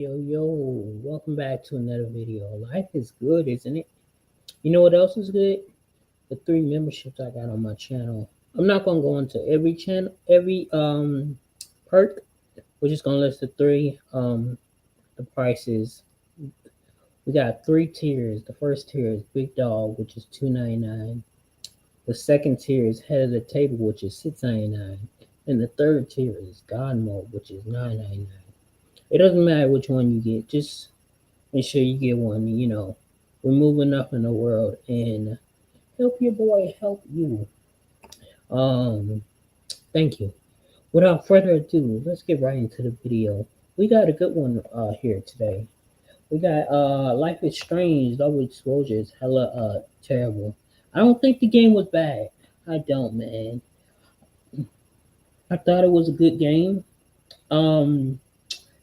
Yo, welcome back to another video. Life is good, isn't it? You know what else is good? The 3 memberships I got on my channel. I'm not gonna go into every channel, every perk. We're just gonna list the three the prices. We got 3 tiers. The first tier is Big Dog, which is $2.99. The second tier is Head of the Table, which is $6.99. And the third tier is God Mode, which is $9.99. It doesn't matter which one you get, just make sure you get one. We're moving up in the world and help your boy help you. Um, Thank you. Without further ado, let's get right into the video. We got a good one here today. We got Life is Strange, Double Exposure is hella terrible. I don't think the game was bad. I don't, man. I thought it was a good game.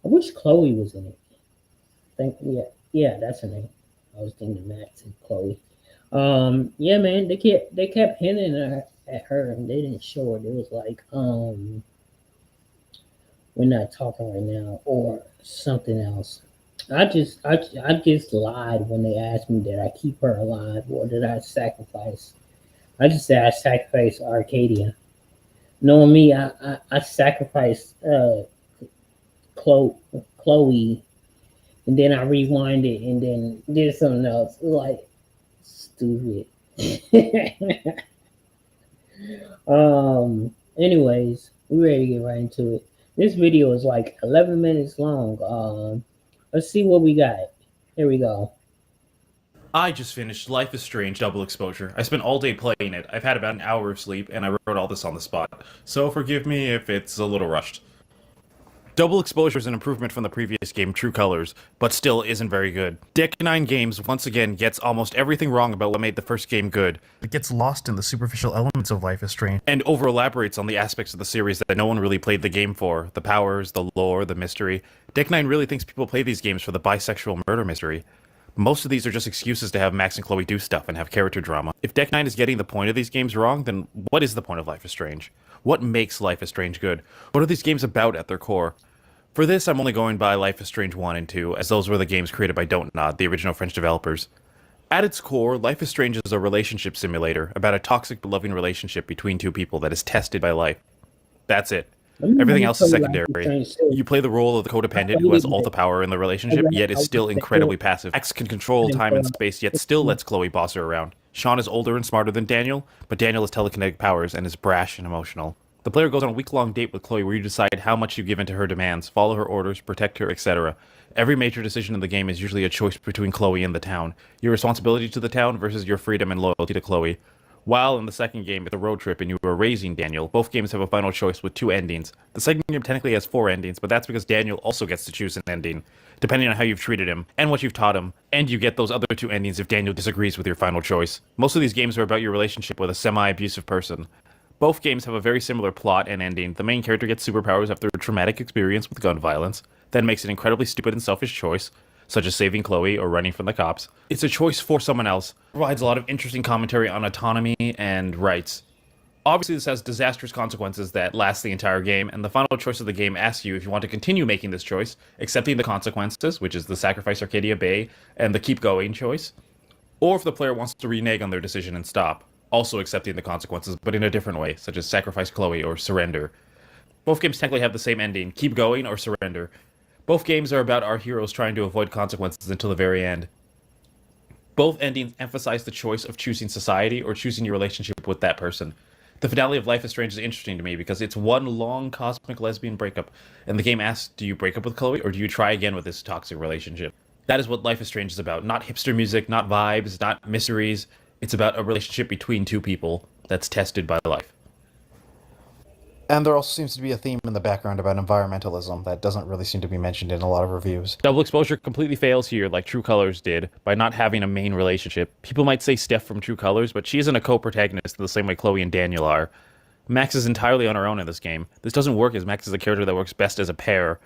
I wish Chloe was in it. Yeah, that's her name. I was thinking Max and Chloe. Yeah, man, they kept hinting at her and they didn't show it. It was like, we're not talking right now or something else. I just lied when they asked me did I keep her alive or did I sacrifice. I just said I sacrificed Arcadia. Knowing me, I sacrificed Chloe, and then I rewinded and then did something else. It was like stupid. Anyways, we ready to get right into it. This video is like 11 minutes long. Let's see what we got. Here we go. I just finished Life is Strange Double Exposure. I spent all day playing it. I've had about an hour of sleep, and I wrote all this on the spot. So forgive me if it's a little rushed. Double Exposure is an improvement from the previous game, True Colors, but still isn't very good. Deck 9 Games once again gets almost everything wrong about what made the first game good. It gets lost in the superficial elements of Life is Strange, and over-elaborates on the aspects of the series that no one really played the game for. The powers, the lore, the mystery. Deck 9 really thinks people play these games for the bisexual murder mystery. Most of these are just excuses to have Max and Chloe do stuff and have character drama. If Deck 9 is getting the point of these games wrong, then what is the point of Life is Strange? What makes Life is Strange good? What are these games about at their core? For this, I'm only going by Life is Strange 1 and 2, as those were the games created by Don't Nod, the original French developers. At its core, Life is Strange is a relationship simulator about a toxic but loving relationship between two people that is tested by life. That's it. Everything else is secondary. You play the role of the codependent who has all the power in the relationship, yet is still incredibly passive. Max can control time and space, yet still lets Chloe boss her around. Sean is older and smarter than Daniel, but Daniel has telekinetic powers and is brash and emotional. The player goes on a week-long date with Chloe where you decide how much you give in to her demands, follow her orders, protect her, etc. Every major decision in the game is usually a choice between Chloe and the town, your responsibility to the town versus your freedom and loyalty to Chloe. While in the second game, it's a road trip and you are raising Daniel, both games have a final choice with 2 endings. The second game technically has 4 endings, but that's because Daniel also gets to choose an ending, depending on how you've treated him, and what you've taught him, and you get those other 2 endings if Daniel disagrees with your final choice. Most of these games are about your relationship with a semi-abusive person. Both games have a very similar plot and ending. The main character gets superpowers after a traumatic experience with gun violence, then makes an incredibly stupid and selfish choice, such as saving Chloe or running from the cops. It's a choice for someone else. It provides a lot of interesting commentary on autonomy and rights. Obviously, this has disastrous consequences that last the entire game, and the final choice of the game asks you if you want to continue making this choice, accepting the consequences, which is the sacrifice Arcadia Bay, and the keep going choice, or if the player wants to renege on their decision and stop, also accepting the consequences, but in a different way, such as sacrifice Chloe or surrender. Both games technically have the same ending, keep going or surrender. Both games are about our heroes trying to avoid consequences until the very end. Both endings emphasize the choice of choosing society or choosing your relationship with that person. The finale of Life is Strange is interesting to me because it's one long cosmic lesbian breakup, and the game asks, do you break up with Chloe or do you try again with this toxic relationship? That is what Life is Strange is about. Not hipster music, not vibes, not mysteries. It's about a relationship between 2 people that's tested by life. and there also seems to be a theme in the background about environmentalism that doesn't really seem to be mentioned in a lot of reviews. Double Exposure completely fails here, like True Colors did, by not having a main relationship. People might say Steph from True Colors, but she isn't a co-protagonist the same way Chloe and Daniel are. Max is entirely on her own in this game. This doesn't work as Max is a character that works best as a pair,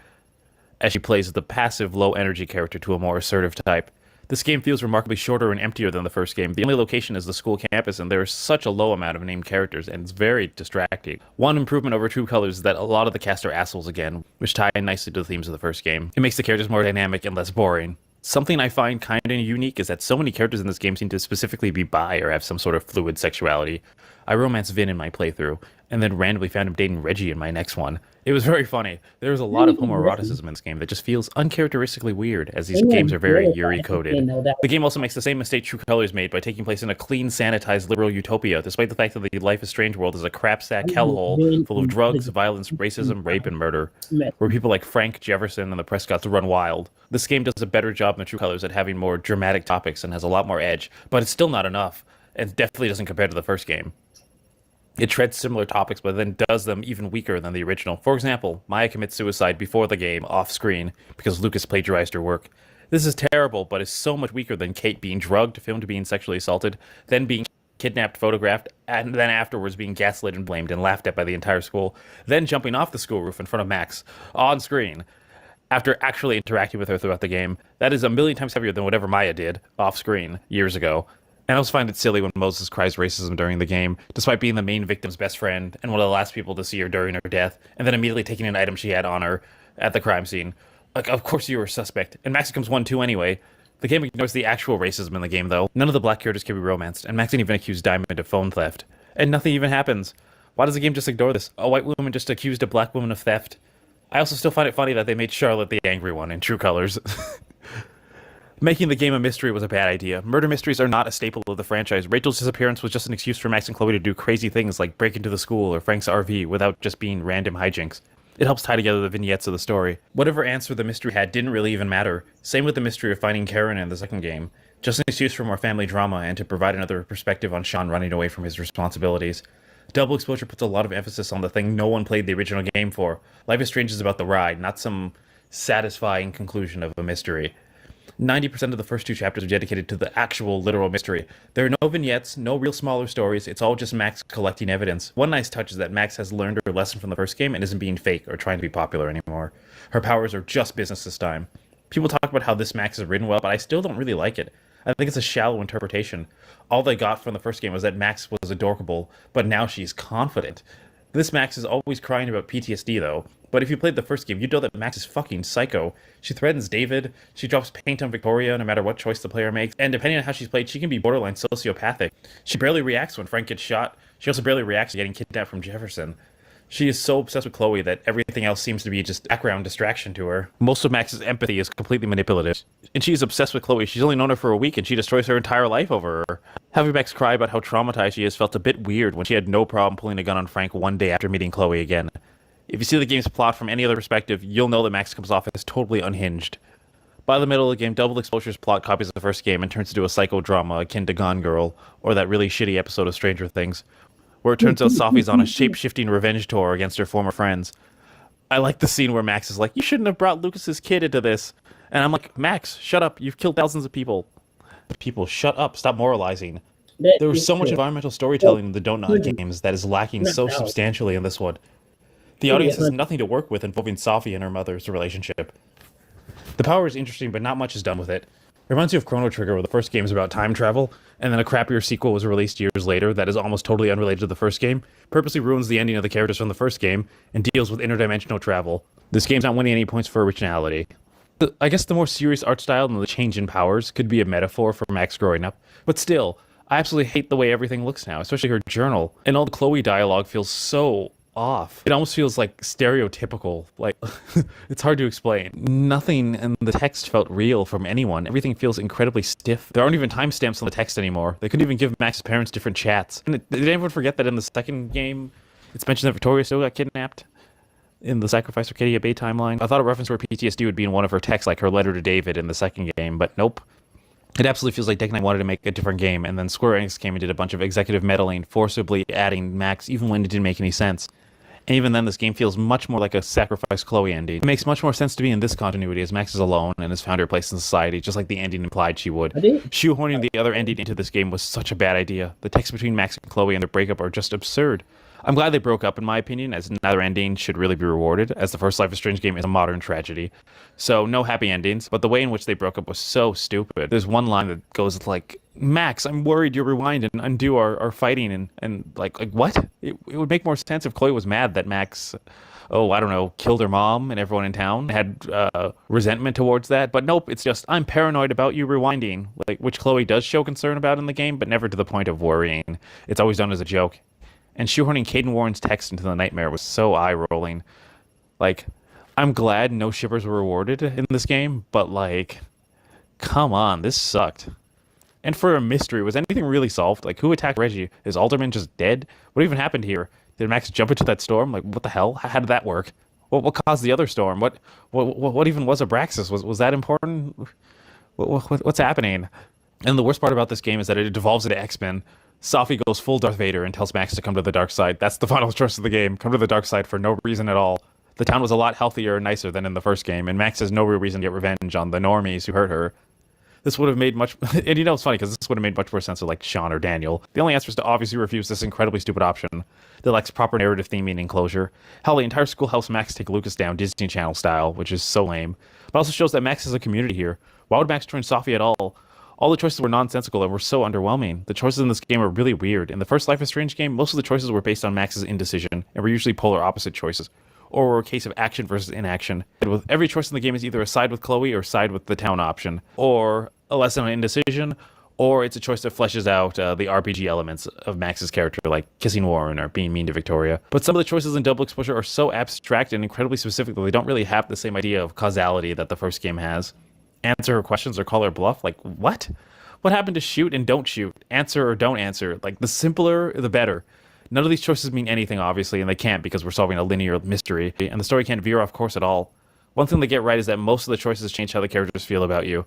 as she plays the passive, low-energy character to a more assertive type. This game feels remarkably shorter and emptier than the first game. The only location is the school campus, and there is such a low amount of named characters, and it's very distracting. One improvement over True Colors is that a lot of the cast are assholes again, which tie in nicely to the themes of the first game. It makes the characters more dynamic and less boring. Something I find kind of unique is that so many characters in this game seem to specifically be bi or have some sort of fluid sexuality. I romanced Vin in my playthrough, and then randomly found him dating Reggie in my next one. It was very funny. There was a lot of homoeroticism in this game that just feels uncharacteristically weird, as these games are very Yuri-coded. The game also makes the same mistake True Colors made by taking place in a clean, sanitized, liberal utopia, despite the fact that the Life is Strange world is a crapsack hellhole full of drugs, violence, racism, rape, and murder, where people like Frank Jefferson and the Prescotts run wild. This game does a better job than True Colors at having more dramatic topics and has a lot more edge, but it's still not enough, and definitely doesn't compare to the first game. It treads similar topics, but then does them even weaker than the original. For example, Maya commits suicide before the game, off-screen, because Lucas plagiarized her work. This is terrible, but is so much weaker than Kate being drugged, filmed being sexually assaulted, then being kidnapped, photographed, and then afterwards being gaslit and blamed and laughed at by the entire school, then jumping off the school roof in front of Max, on screen, after actually interacting with her throughout the game. That is a million times heavier than whatever Maya did, off-screen, years ago. And I also find it silly when Moses cries racism during the game, despite being the main victim's best friend and one of the last people to see her during her death, and then immediately taking an item she had on her at the crime scene. Like, of course you were a suspect. And Max becomes one too anyway. The game ignores the actual racism in the game, though. None of the black characters can be romanced, and Max didn't even accuse Diamond of phone theft. And nothing even happens. Why does the game just ignore this? A white woman just accused a black woman of theft? I also still find it funny that they made Charlotte the angry one in True Colors. Making the game a mystery was a bad idea. Murder mysteries are not a staple of the franchise. Rachel's disappearance was just an excuse for Max and Chloe to do crazy things like break into the school or Frank's RV without just being random hijinks. It helps tie together the vignettes of the story. Whatever answer the mystery had didn't really even matter. Same with the mystery of finding Karen in the second game. Just an excuse for more family drama and to provide another perspective on Sean running away from his responsibilities. Double Exposure puts a lot of emphasis on the thing no one played the original game for. Life is Strange is about the ride, not some satisfying conclusion of a mystery. 90% of the first two chapters are dedicated to the actual literal mystery. There are no vignettes, no real smaller stories, it's all just Max collecting evidence. One nice touch is that Max has learned her lesson from the first game and isn't being fake or trying to be popular anymore. Her powers are just business this time. People talk about how this Max is written well, but I still don't really like it. I think it's a shallow interpretation. All they got from the first game was that Max was adorable, but now she's confident. This Max is always crying about PTSD, though. But if you played the first game, you'd know that Max is fucking psycho. She threatens David, she drops paint on Victoria no matter what choice the player makes, and depending on how she's played, she can be borderline sociopathic. She barely reacts when Frank gets shot. She also barely reacts to getting kidnapped from Jefferson. She is so obsessed with Chloe that everything else seems to be just background distraction to her. Most of Max's empathy is completely manipulative. And she's obsessed with Chloe. She's only known her for a week and she destroys her entire life over her. Having Max cry about how traumatized she is felt a bit weird when she had no problem pulling a gun on Frank one day after meeting Chloe again. If you see the game's plot from any other perspective, you'll know that Max comes off as totally unhinged. By the middle of the game, Double Exposure's plot copies the first game and turns into a psychodrama akin to Gone Girl, or that really shitty episode of Stranger Things, where it turns out Sophie's on a shape-shifting revenge tour against her former friends. I like the scene where Max is like, you shouldn't have brought Lucas's kid into this. And I'm like, Max, shut up. You've killed thousands of people. People, shut up. Stop moralizing. There was so much environmental storytelling in the Donut games that is lacking so substantially in this one. The audience has nothing to work with involving Sophie and her mother's relationship. The power is interesting, but not much is done with it. It reminds you of Chrono Trigger, where the first game is about time travel, and then a crappier sequel was released years later that is almost totally unrelated to the first game, purposely ruins the ending of the characters from the first game, and deals with interdimensional travel. This game's not winning any points for originality. I guess the more serious art style and the change in powers could be a metaphor for Max growing up, but still, I absolutely hate the way everything looks now, especially her journal, and all the Chloe dialogue feels so off. It almost feels like stereotypical. Like, it's hard to explain. Nothing in the text felt real from anyone. Everything feels incredibly stiff. There aren't even timestamps on the text anymore. They couldn't even give Max's parents different chats. And did anyone forget that in the second game, it's mentioned that Victoria still got kidnapped? In the Sacrifice Arcadia Bay timeline? I thought a reference to her PTSD would be in one of her texts, like her letter to David in the second game, but nope. It absolutely feels like Deck Knight wanted to make a different game, and then Square Enix came and did a bunch of executive meddling, forcibly adding Max even when it didn't make any sense. And even then, this game feels much more like a Sacrifice Chloe ending. It makes much more sense to be in this continuity, as Max is alone and has found her place in society, just like the ending implied she would. Shoehorning the other ending into this game was such a bad idea. The text between Max and Chloe and their breakup are just absurd. I'm glad they broke up, in my opinion, as neither ending should really be rewarded, as the first Life is Strange game is a modern tragedy. So, no happy endings, but the way in which they broke up was so stupid. There's one line that goes like, Max, I'm worried you'll rewind and undo our fighting, and like what? It would make more sense if Chloe was mad that Max, oh, I don't know, killed her mom and everyone in town, had resentment towards that. But nope, it's just, I'm paranoid about you rewinding, like which Chloe does show concern about in the game, but never to the point of worrying. It's always done as a joke. And shoehorning Caden Warren's text into the nightmare was so eye-rolling. Like, I'm glad no shippers were rewarded in this game, but like, come on, this sucked. And for a mystery, was anything really solved? Like, who attacked Reggie? Is Alderman just dead? What even happened here? Did Max jump into that storm? Like, what the hell? How did that work? What caused the other storm? What even was Abraxas? Was that important? What's happening? And the worst part about this game is that it devolves into X-Men. Safi goes full Darth Vader and tells Max to come to the dark side. That's the final choice of the game. Come to the dark side for no reason at all. The town was a lot healthier and nicer than in the first game, and Max has no real reason to get revenge on the normies who hurt her. This would have made much... And you know, it's funny, because this would have made much more sense with, like, Sean or Daniel. The only answer is to obviously refuse this incredibly stupid option that lacks proper narrative theming and closure. Hell, the entire school helps Max take Lucas down Disney Channel style, which is so lame. But also shows that Max has a community here. Why would Max join Safi at all? All the choices were nonsensical and were so underwhelming. The choices in this game are really weird. In the first Life is Strange game, most of the choices were based on Max's indecision, and were usually polar opposite choices, or were a case of action versus inaction. And with every choice in the game is either a side with Chloe or side with the town option, or a lesson on indecision, or it's a choice that fleshes out the RPG elements of Max's character, like kissing Warren or being mean to Victoria. But some of the choices in Double Exposure are so abstract and incredibly specific that they don't really have the same idea of causality that the first game has. Answer her questions or call her bluff? Like, what? What happened to shoot and don't shoot? Answer or don't answer? Like, the simpler, the better. None of these choices mean anything, obviously, and they can't because we're solving a linear mystery, and the story can't veer off course at all. One thing they get right is that most of the choices change how the characters feel about you.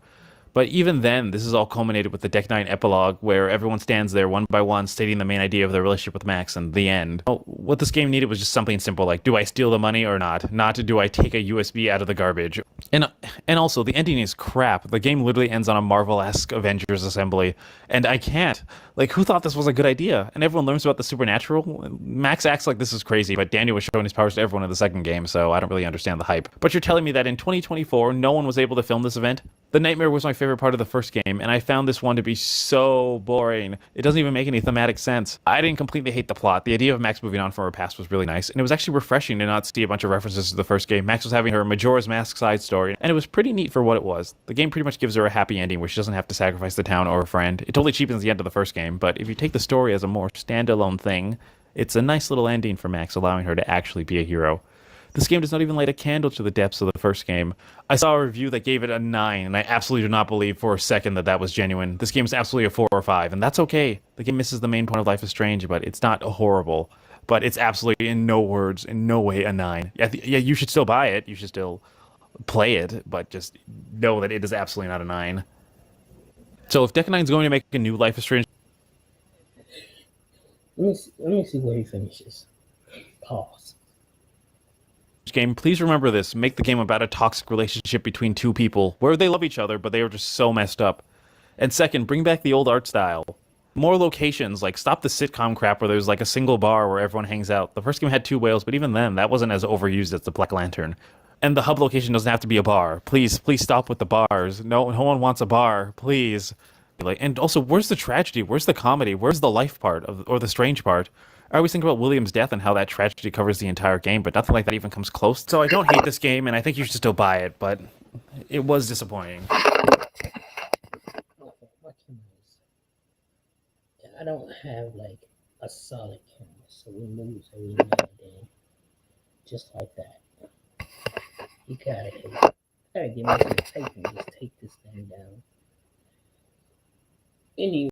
But even then, this is all culminated with the Deck 9 epilogue, where everyone stands there one by one, stating the main idea of their relationship with Max, and the end. What this game needed was just something simple, like, do I steal the money or not? Not do I take a USB out of the garbage? And also, the ending is crap. The game literally ends on a Marvel-esque Avengers assembly, and I can't. Like, who thought this was a good idea? And everyone learns about the supernatural? Max acts like this is crazy, but Daniel was showing his powers to everyone in the second game, so I don't really understand the hype. But you're telling me that in 2024, no one was able to film this event? The Nightmare was my favorite part of the first game, and I found this one to be so boring. It doesn't even make any thematic sense. I didn't completely hate the plot. The idea of Max moving on from her past was really nice, and it was actually refreshing to not see a bunch of references to the first game. Max was having her Majora's Mask side story, and it was pretty neat for what it was. The game pretty much gives her a happy ending where she doesn't have to sacrifice the town or a friend. It totally cheapens the end of the first game, but if you take the story as a more standalone thing, it's a nice little ending for Max, allowing her to actually be a hero. This game does not even light a candle to the depths of the first game. I saw a review that gave it a 9, and I absolutely do not believe for a second that that was genuine. This game is absolutely a 4 or 5, and that's okay. The game misses the main point of Life is Strange, but it's not horrible. But it's absolutely, in no words, in no way, a 9. Yeah, you should still buy it. You should still play it, but just know that it is absolutely not a 9. So if Deck 9 is going to make a new Life is Strange... Let me see where he finishes. Pause. Game, please remember this. Make the game about a toxic relationship between two people where they love each other, but they are just so messed up. And second, bring back the old art style. More locations, like stop the sitcom crap where there's like a single bar where everyone hangs out. The first game had 2 whales, but even then, that wasn't as overused as the Black Lantern. And the hub location doesn't have to be a bar. Please stop with the bars. No one wants a bar. Please. And also, where's the tragedy? Where's the comedy? Where's the life part or the strange part? I always think about William's death and how that tragedy covers the entire game, but nothing like that even comes close. So I don't hate this game, and I think you should still buy it, but it was disappointing. I don't have like a solid camera, so we move every now and then, just like that. You gotta give me some tape and just take this thing down. Anyway.